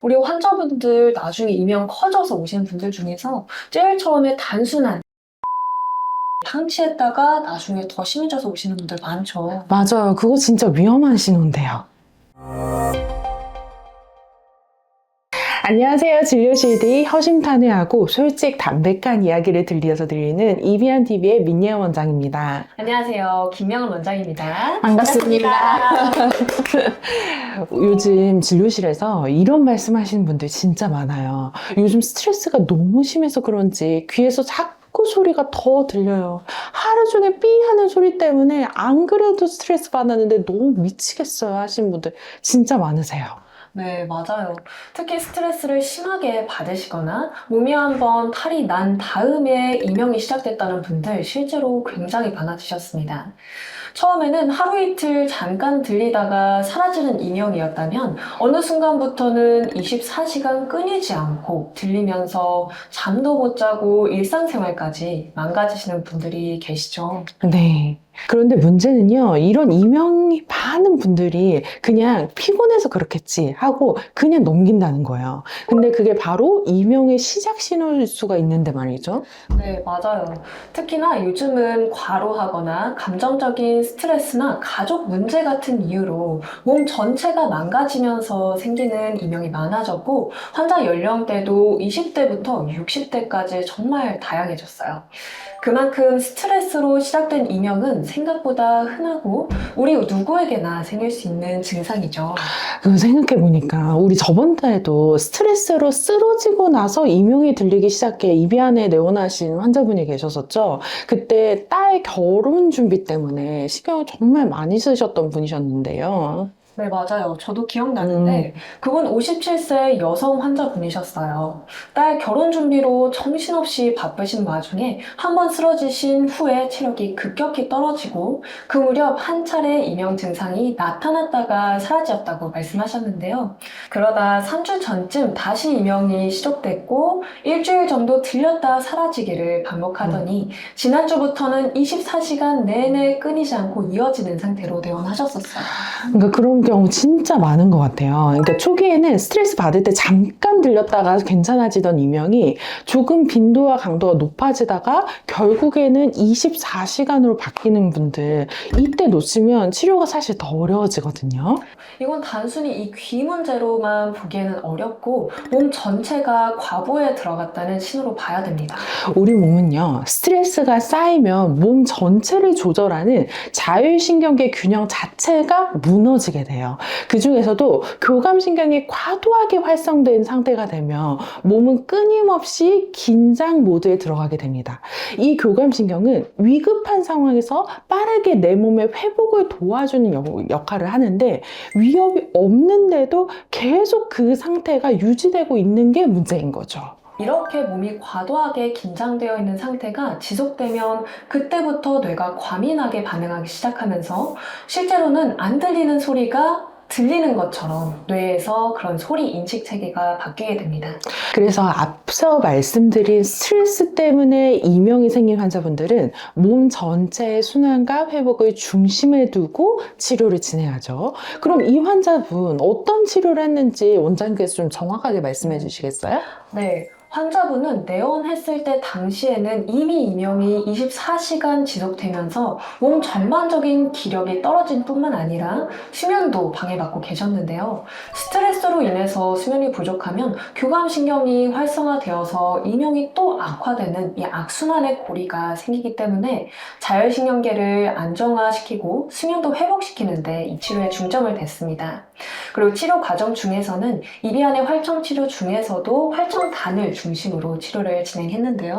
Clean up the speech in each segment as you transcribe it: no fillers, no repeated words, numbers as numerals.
우리 환자분들 나중에 이명 커져서 오시는 분들 중에서 제일 처음에 단순한 방치했다가 나중에 더 심해져서 오시는 분들 많죠. 맞아요. 그거 진짜 위험한 신호인데요. 안녕하세요. 진료실들이 허심탄회하고 솔직 담백한 이야기를 들려서 드리는 이비안TV의 민예원 원장입니다. 안녕하세요. 김명은 원장입니다. 반갑습니다. 요즘 진료실에서 이런 말씀하시는 분들 진짜 많아요. 요즘 스트레스가 너무 심해서 그런지 귀에서 자꾸 소리가 더 들려요. 하루 종일 삐 하는 소리 때문에 안 그래도 스트레스 받았는데 너무 미치겠어요 하시는 분들 진짜 많으세요. 네, 맞아요. 특히 스트레스를 심하게 받으시거나 몸이 한번 탈이 난 다음에 이명이 시작됐다는 분들 실제로 굉장히 많아지셨습니다. 처음에는 하루 이틀 잠깐 들리다가 사라지는 이명이었다면 어느 순간부터는 24시간 끊이지 않고 들리면서 잠도 못 자고 일상생활까지 망가지시는 분들이 계시죠. 네. 그런데 문제는요, 이런 이명이 많은 분들이 그냥 피곤해서 그렇겠지 하고 그냥 넘긴다는 거예요. 근데 그게 바로 이명의 시작 신호일 수가 있는데 말이죠. 네, 맞아요. 특히나 요즘은 과로하거나 감정적인 스트레스나 가족 문제 같은 이유로 몸 전체가 망가지면서 생기는 이명이 많아졌고 환자 연령대도 20대부터 60대까지 정말 다양해졌어요. 그만큼 스트레스로 시작된 이명은 생각보다 흔하고 우리 누구에게나 생길 수 있는 증상이죠. 그 생각해보니까 우리 저번 달에도 스트레스로 쓰러지고 나서 이명이 들리기 시작해 입안에 내원하신 환자분이 계셨었죠. 그때 딸 결혼 준비 때문에 신경을 정말 많이 쓰셨던 분이셨는데요. 네, 맞아요. 저도 기억나는데 그분 57세 여성 환자분이셨어요. 딸 결혼 준비로 정신없이 바쁘신 와중에 한 번 쓰러지신 후에 체력이 급격히 떨어지고 그 무렵 한 차례 이명 증상이 나타났다가 사라졌다고 말씀하셨는데요. 그러다 3주 전쯤 다시 이명이 시작됐고 일주일 정도 들렸다 사라지기를 반복하더니 지난주부터는 24시간 내내 끊이지 않고 이어지는 상태로 내원하셨었어요. 그러니까 그런 경우 진짜 많은 것 같아요. 그러니까 초기에는 스트레스 받을 때 잠깐 들렸다가 괜찮아지던 이명이 조금 빈도와 강도가 높아지다가 결국에는 24시간으로 바뀌는 분들, 이때 놓치면 치료가 사실 더 어려워지거든요. 이건 단순히 이 귀 문제로만 보기에는 어렵고 몸 전체가 과부에 들어갔다는 신호로 봐야 됩니다. 우리 몸은요, 스트레스가 쌓이면 몸 전체를 조절하는 자율신경계 균형 자체가 무너지게 돼요. 그 중에서도 교감신경이 과도하게 활성된 상태가 되면 몸은 끊임없이 긴장 모드에 들어가게 됩니다. 이 교감신경은 위급한 상황에서 빠르게 내 몸의 회복을 도와주는 역할을 하는데 위협이 없는데도 계속 그 상태가 유지되고 있는 게 문제인 거죠. 이렇게 몸이 과도하게 긴장되어 있는 상태가 지속되면 그때부터 뇌가 과민하게 반응하기 시작하면서 실제로는 안 들리는 소리가 들리는 것처럼 뇌에서 그런 소리 인식 체계가 바뀌게 됩니다. 그래서 앞서 말씀드린 스트레스 때문에 이명이 생긴 환자분들은 몸 전체의 순환과 회복을 중심에 두고 치료를 진행하죠. 그럼 이 환자분 어떤 치료를 했는지 원장님께서 좀 정확하게 말씀해 주시겠어요? 네. 환자분은 내원했을 때 당시에는 이미 이명이 24시간 지속되면서 몸 전반적인 기력이 떨어진 뿐만 아니라 수면도 방해받고 계셨는데요. 스트레스로 인해서 수면이 부족하면 교감신경이 활성화되어서 이명이 또 악화되는 이 악순환의 고리가 생기기 때문에 자율신경계를 안정화시키고 수면도 회복시키는데 이 치료에 중점을 뒀습니다. 그리고 치료 과정 중에서는 이비안의 활청치료 중에서도 활청단을 중심으로 치료를 진행했는데요.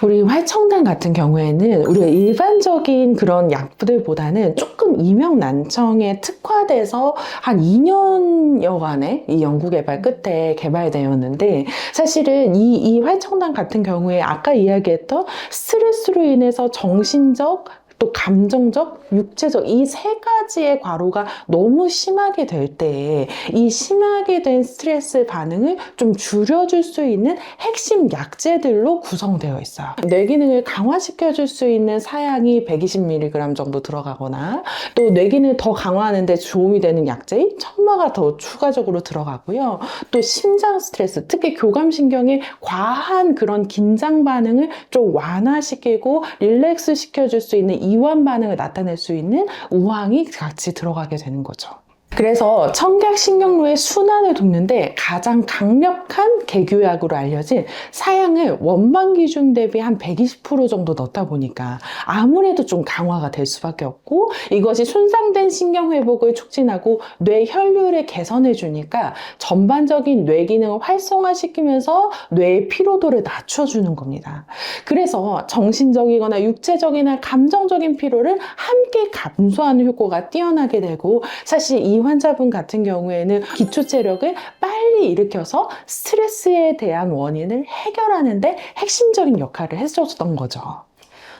우리 활청단 같은 경우에는 우리가 일반적인 그런 약들보다는 조금 이명 난청에 특화돼서 한 2년여간의 이 연구개발 끝에 개발되었는데 사실은 이 활청단 같은 경우에 아까 이야기했던 스트레스로 인해서 정신적 또 감정적, 육체적 이 세 가지의 과로가 너무 심하게 될 때에 이 심하게 된 스트레스 반응을 좀 줄여줄 수 있는 핵심 약재들로 구성되어 있어요. 뇌 기능을 강화시켜줄 수 있는 사양이 120mg 정도 들어가거나 또 뇌 기능을 더 강화하는 데 도움이 되는 약재인 천마가 더 추가적으로 들어가고요. 또 심장 스트레스, 특히 교감신경의 과한 그런 긴장 반응을 좀 완화시키고 릴렉스 시켜줄 수 있는 이완 반응을 나타낼 수 있는 우황이 같이 들어가게 되는 거죠. 그래서 청각신경로의 순환을 돕는데 가장 강력한 개교약으로 알려진 사양을 원방 기준 대비 한 120% 정도 넣다 보니까 아무래도 좀 강화가 될 수밖에 없고, 이것이 손상된 신경 회복을 촉진하고 뇌 혈류를 개선해 주니까 전반적인 뇌 기능을 활성화시키면서 뇌의 피로도를 낮춰주는 겁니다. 그래서 정신적이거나 육체적이나 감정적인 피로를 함께 감소하는 효과가 뛰어나게 되고, 사실 이 환자분 같은 경우에는 기초 체력을 빨리 일으켜서 스트레스에 대한 원인을 해결하는 데 핵심적인 역할을 해줬던 거죠.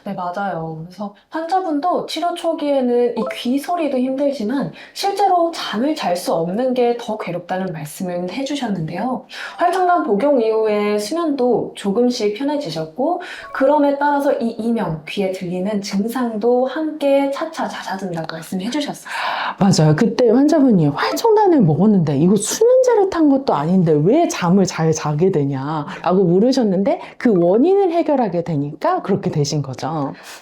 네, 맞아요. 그래서 환자분도 치료 초기에는 이 귀 소리도 힘들지만 실제로 잠을 잘 수 없는 게 더 괴롭다는 말씀을 해주셨는데요. 활청단 복용 이후에 수면도 조금씩 편해지셨고, 그럼에 따라서 이 이명, 귀에 들리는 증상도 함께 차차 잦아든다고 말씀해 주셨어요. 맞아요. 그때 환자분이 활청단을 먹었는데 이거 수면제를 탄 것도 아닌데 왜 잠을 잘 자게 되냐 라고 물으셨는데, 그 원인을 해결하게 되니까 그렇게 되신 거죠.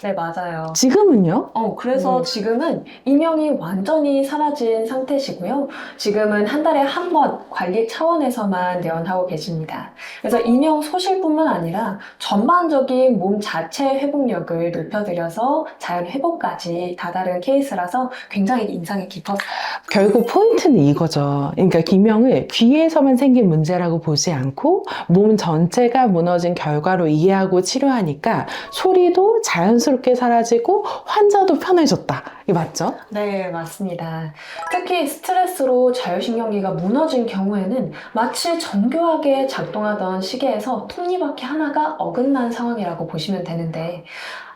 네, 맞아요. 지금은요? 그래서 지금은 이명이 완전히 사라진 상태시고요. 지금은 한 달에 한 번 관리 차원에서만 내원하고 계십니다. 그래서 이명 소실뿐만 아니라 전반적인 몸 자체 회복력을 높여드려서 자연 회복까지 다다른 케이스라서 굉장히 인상이 깊었어요. 결국 포인트는 이거죠. 그러니까 기명을 귀에서만 생긴 문제라고 보지 않고 몸 전체가 무너진 결과로 이해하고 치료하니까 소리도 자연스럽게 사라지고 환자도 편해졌다. 이게 맞죠? 네, 맞습니다. 특히 스트레스로 자율신경계가 무너진 경우에는 마치 정교하게 작동하던 시계에서 톱니바퀴 하나가 어긋난 상황이라고 보시면 되는데,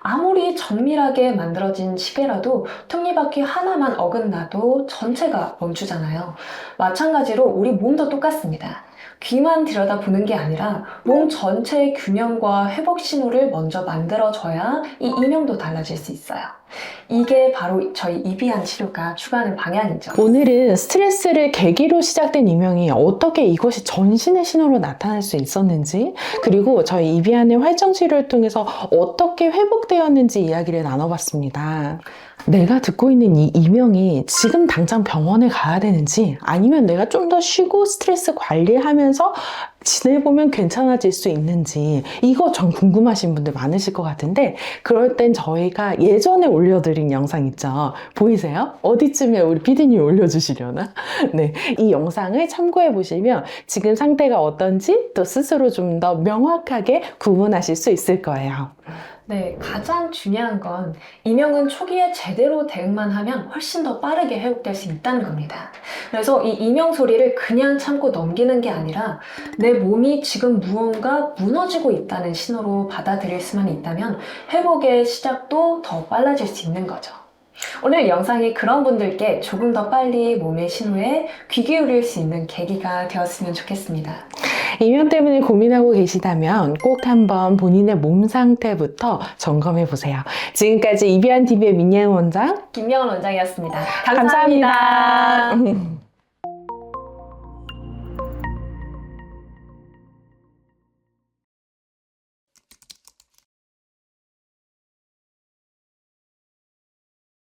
아무리 정밀하게 만들어진 시계라도 톱니바퀴 하나만 어긋나도 전체가 멈추잖아요. 마찬가지로 우리 몸도 똑같습니다. 귀만 들여다보는 게 아니라 몸 전체의 균형과 회복 신호를 먼저 만들어줘야 이 이명도 달라질 수 있어요. 이게 바로 저희 이비한 치료가 추구하는 방향이죠. 오늘은 스트레스를 계기로 시작된 이명이 어떻게 이것이 전신의 신호로 나타날 수 있었는지, 그리고 저희 이비안의 활정 치료를 통해서 어떻게 회복되었는지 이야기를 나눠봤습니다. 내가 듣고 있는 이 이명이 지금 당장 병원에 가야 되는지, 아니면 내가 좀 더 쉬고 스트레스 관리하면서 지내보면 괜찮아질 수 있는지, 이거 전 궁금하신 분들 많으실 것 같은데, 그럴 땐 저희가 예전에 올려드린 영상 있죠? 보이세요? 어디쯤에 우리 PD님이 올려주시려나? 네, 이 영상을 참고해 보시면 지금 상태가 어떤지 또 스스로 좀 더 명확하게 구분하실 수 있을 거예요. 네, 가장 중요한 건 이명은 초기에 제대로 대응만 하면 훨씬 더 빠르게 회복될 수 있다는 겁니다. 그래서 이 이명 소리를 그냥 참고 넘기는 게 아니라 내 몸이 지금 무언가 무너지고 있다는 신호로 받아들일 수만 있다면 회복의 시작도 더 빨라질 수 있는 거죠. 오늘 영상이 그런 분들께 조금 더 빨리 몸의 신호에 귀 기울일 수 있는 계기가 되었으면 좋겠습니다. 이명 때문에 고민하고 계시다면 꼭 한번 본인의 몸 상태부터 점검해 보세요. 지금까지 이비안TV의 민예은 원장, 김명은 원장이었습니다. 감사합니다.